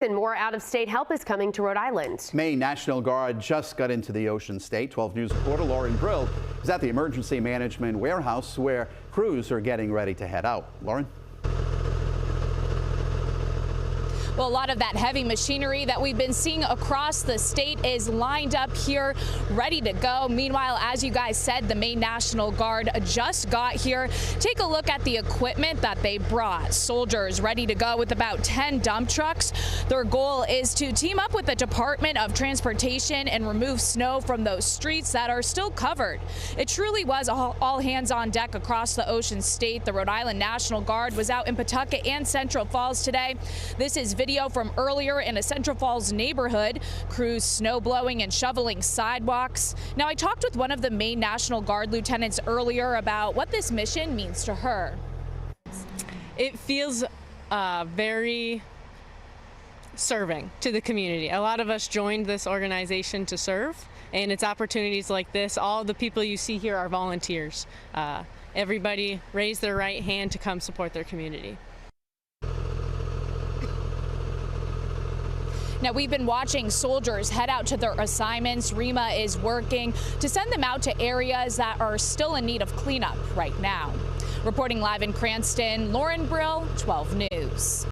And more out-of-state help is coming to Rhode Island. Maine National Guard just got into the Ocean State. 12 News reporter Lauren Brill is at the Emergency Management Warehouse where crews are getting ready to head out. Lauren? Well, a lot of that heavy machinery that we've been seeing across the state is lined up here, ready to go. Meanwhile, as you guys said, the Maine National Guard just got here. Take a look at the equipment that they brought. Soldiers ready to go with about 10 dump trucks. Their goal is to team up with the Department of Transportation and remove snow from those streets that are still covered. It truly was all hands on deck across the Ocean State. The Rhode Island National Guard was out in Pawtucket and Central Falls today. This is video from earlier in a Central Falls neighborhood. Crews snow blowing and shoveling sidewalks. Now, I talked with one of the Maine National Guard lieutenants earlier about what this mission means to her. It feels very serving to the community. A lot of us joined this organization to serve, and it's opportunities like this. All the people you see here are volunteers. Everybody raised their right hand to come support their community. Now, we've been watching soldiers head out to their assignments. REMA is working to send them out to areas that are still in need of cleanup right now. Reporting live in Cranston, Lauren Brill, 12 News.